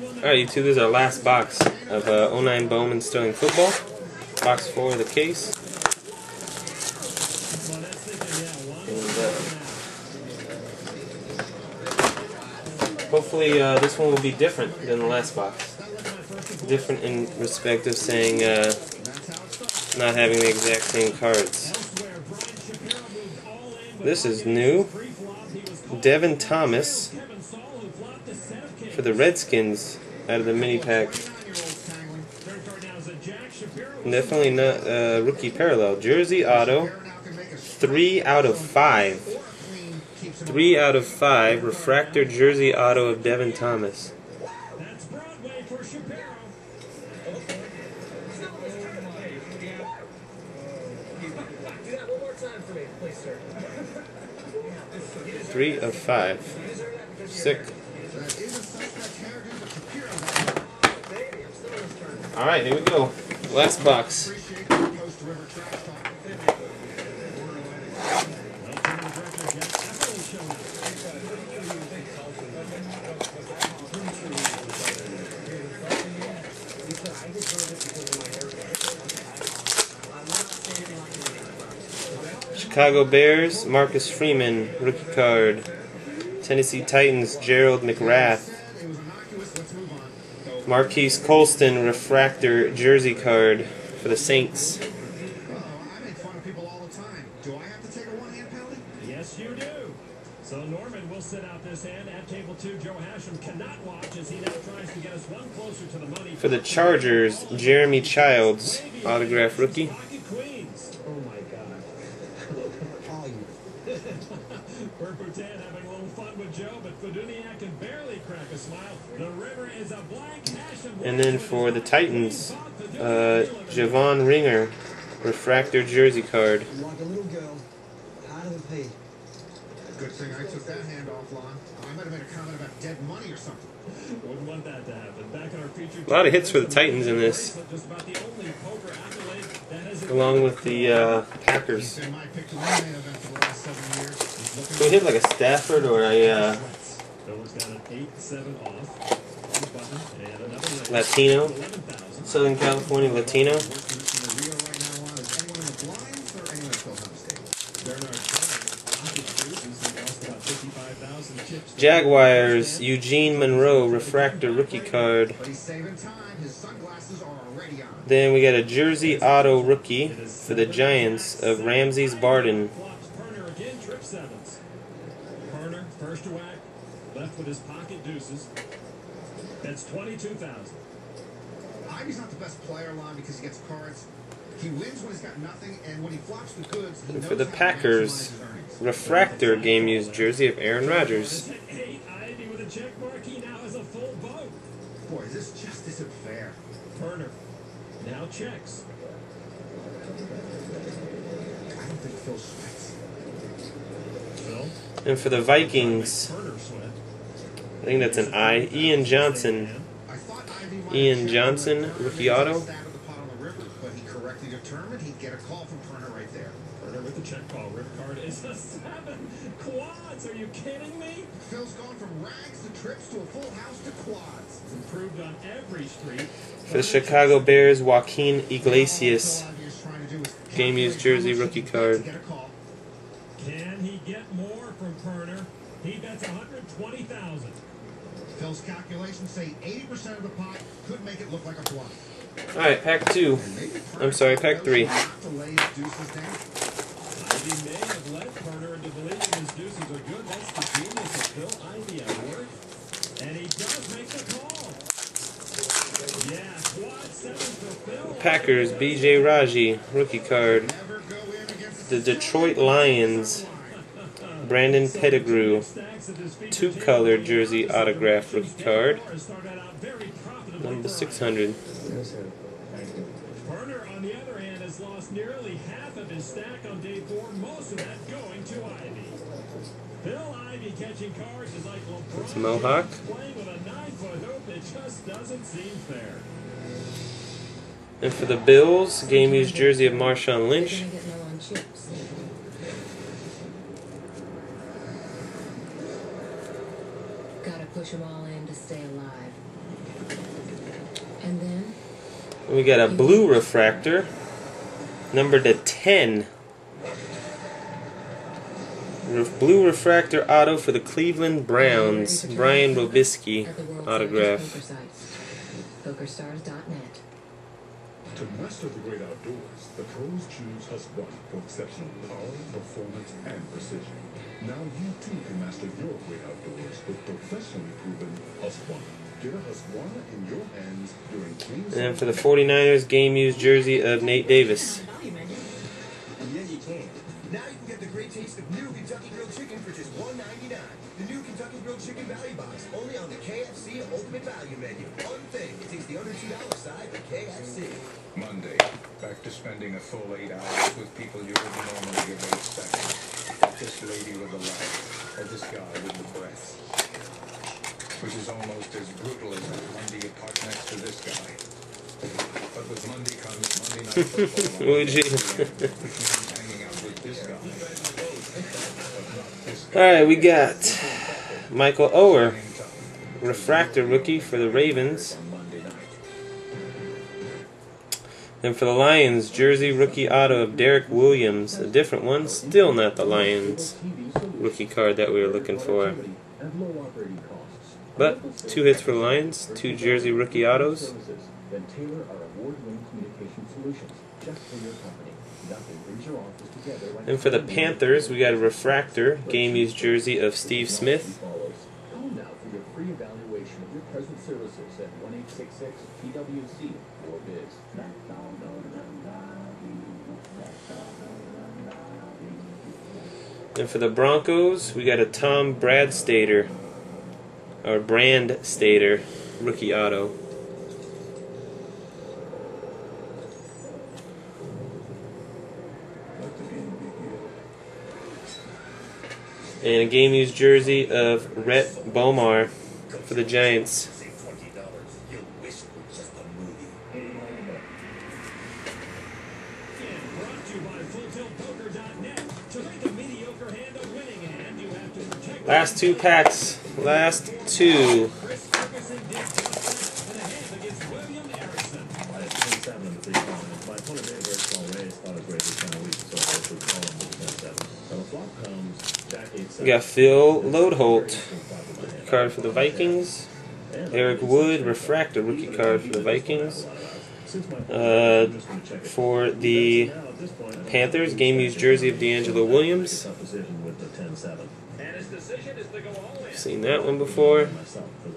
Alright, YouTube, this is our last box of 09 Bowman Sterling Football. Box 4 of the case. And, hopefully this one will be different than the last box. Different in respect of saying not having the exact same cards. This is new. Devin Thomas for the Redskins out of the mini pack. Definitely not rookie parallel. Jersey auto. 3 out of 5. 3 out of 5. Refractor jersey auto of Devin Thomas. Three of 5. Sick. Alright, here we go. Last box. Chicago Bears, Marcus Freeman, rookie card. Tennessee Titans, Gerald McGrath. Marquise Colston, refractor jersey card for the Saints. I make fun of people all the time. Do I have to take a one-hand penalty? Yes, you do. So Norman will sit out this hand at table 2. Joe Hashem cannot watch as he now tries to get us one closer to the money. For the Chargers, Jeremy Childs, autograph rookie. Oh my God. Berputan having a little fun with Joe, but Fuduniak can barely crack a smile. The river is a blank. And then for the Titans, Javon Ringer, refractor jersey card. Like a little girl, harder than pee. Good thing I took that hand off, Lon. I might have made a comment about dead money or something. Wouldn't want that to happen. Back in our feature, A lot of hits for the Titans in this, along with the Packers. So we hit like a Stafford or a Latino, Southern California Latino. Jaguars, Eugene Monroe, refractor rookie card. Then we got a jersey auto rookie for the Giants of Ramses Barden. Turner, first to whack, left with his pocket deuces. That's 22,000. Ivy's not the best player, Lon, because he gets cards. He wins when he's got nothing, and when he flops the goods, he knows For the how to Packers, maximize his earnings. refractor game used jersey of Aaron Rodgers. Ivy with a check mark, he now has a full boat. Boy, this just isn't fair. Turner now checks. I don't think Phil sweats. Phil? And for the Vikings, Turner sweat. I think that's an I. Ian Johnson. I thought Ivy might Ian have Johnson, checked rookie auto. stab at the pot on the river, but he correctly determined he'd get a call from Turner right there. Turner with the check call. Rip card is a 7. Quads, are you kidding me? Phil's gone from rags to trips to a full house to quads. Improved on every street. For the Chicago Bears, Joaquin Iglesias, game used jersey rookie card. Can he get more from Turner? He bets 120,000. Phil's calculations say 80% of the pot could make it look like a bluff. Alright, pack 2. I'm sorry, pack 3. Ivy may have led Turner into believing his deuces are good. That's the genius of Phil Ivy at work. And he does make the call. Yeah, quad 7 for Phil. Packers, B.J. Raji, rookie card. The Detroit Lions, Brandon Pettigrew, 2-color jersey autograph rookie card. Number 600. Turner, on the other hand, has lost nearly half of his stack on day 4, most of that going to Ivy. Phil Ivy catching cards is like LeBron It's Mohawk. playing with a 9-foot hoop. It just doesn't seem fair. And for the Bills, game used jersey of Marshawn Lynch. Gotta push them all in to stay alive. And then We got a blue refractor, numbered to 10. Blue refractor auto for the Cleveland Browns, Brian Robisky at the World autograph. Series poker sites. PokerStars.net. To master the great outdoors, the pros choose Husqvarna for exceptional power, performance, and precision. Now you too can master your great outdoors with professionally proven Husqvarna. Get a Husqvarna in your hands during King's. And for the 49ers, game-used jersey of Nate Davis. Yeah, you can. Now you can get the great taste of new Kentucky Grilled Chicken for just $1.99. The new Kentucky Grilled Chicken Value Box, only on the KFC Ultimate Value menu. One thing, it takes the under $2 side of KFC. Monday, back to spending a full 8 hours with people you wouldn't normally give 8 seconds. Like this lady with the laugh, or this guy with the breath. Which is almost as brutal as that Monday you park next to this guy. But with Monday comes Monday Night Football. Would you? Hanging out with this guy. But not this guy. Alright, we got Michael Oher, refractor rookie for the Ravens. Then for the Lions, jersey rookie auto of Derek Williams. A different one, still not the Lions rookie card that we were looking for. But 2 hits for the Lions, 2 jersey rookie autos. Then tailor our award-winning communication solutions just for your company. Nothing brings your office together like. And for the Panthers, we got a refractor, game-used jersey of Steve Smith. Call now for your free evaluation of your present services at 1-866-PWC or biz. And for the Broncos, we got a Tom Bradstater, or Brandstater, rookie auto. And a game-used jersey of Rhett Bomar for the Giants. Brought to you by foruth.net. To make a mediocre hand a winning hand, you have to protect. Last 2 packs. Last 2. Chris Ferguson did just that in a hand against William Harrison. I had 27 in the 3 corners. My opponent made a very small raise. Thought it was great. Kind of weak, so I should call him with 27. So the flop comes Jack 8-7. We got Phil Lodeholt, card for the Vikings. Eric Wood, refractor rookie card for the Vikings. For the Panthers, game-used jersey of D'Angelo Williams. And his decision is to go all in. Seen that one before.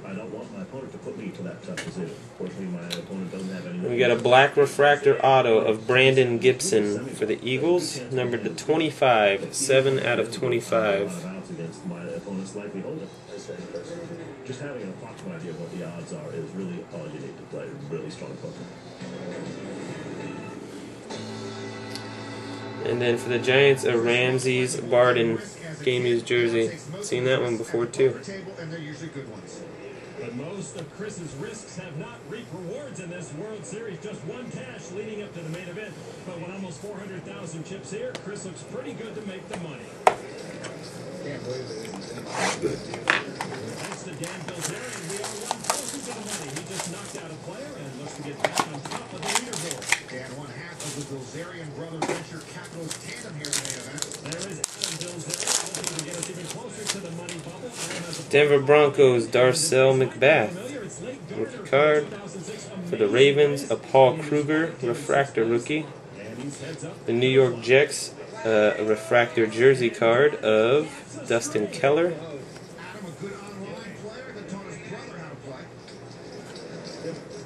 I don't want my opponent to put me to that tough position. Fortunately, my opponent doesn't have any. We got a black refractor auto of Brandon Gibson for the Eagles, numbered to 25, 7 out of 25. Against my opponent's likely holder. Just having an approximate idea of what the odds are is really all you need to play really strong poker. And then for the Giants, a Ramses Barden game-used jersey. Seen that one before too. And they're usually good ones. But most of Chris's risks have not reaped rewards in this World Series. Just one cash leading up to the main event. But with almost 400,000 chips here, Chris looks pretty good to make the money. Thanks to Dan Bilzerian, we are one closer to the money. He just knocked out a player and looks to get back on top of the leaderboard. And one half of the Bilzerian Brothers Venture Capital's tandem here in the main event. There is Adam Bilzerian looking to get us even closer to the money bubble. Denver Broncos, Darcel McBath, rookie card. For the Ravens, a Paul Kruger, refractor rookie. The New York Jets, a refractor jersey card of Dustin Keller. Adam, a good online player that taught his brother how to play.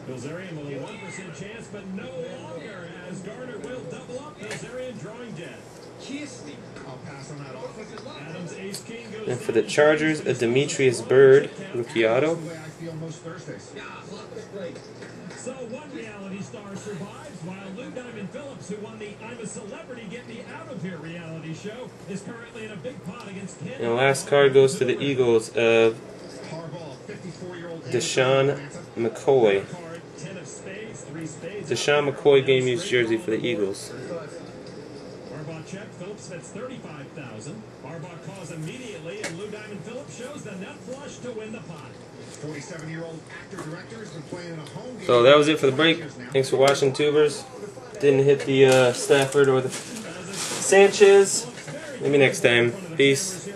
Bilzerian with a 1% chance, but no longer as Garner will double up. Bilzerian drawing dead. Kiss me. I'll pass on that off. Adams ace king goes And for the Chargers, a Demetrius Byrd, rookie auto. That's the way I feel most Thursdays. So one reality star survives, while Lou Diamond Phillips, who won the I'm a Celebrity, Get Me Out of Here reality show, is currently in a big pot against Ken. And the last card goes to the Eagles of Harbaugh, 54-year-old Deshaun McCoy. Card, 10 of spades, 3 spades. Deshaun McCoy game-used jersey for the Eagles. Harbaugh Arbach check. Phillips bets $35,000. Arbach calls immediately, and Lou Diamond Phillips shows the nut flush to win the pot. 47-year-old actor-director has been playing in a home game. So that was it for the break. Thanks for watching, tubers. Didn't hit the Stafford or the Sanchez. Maybe next time. Peace.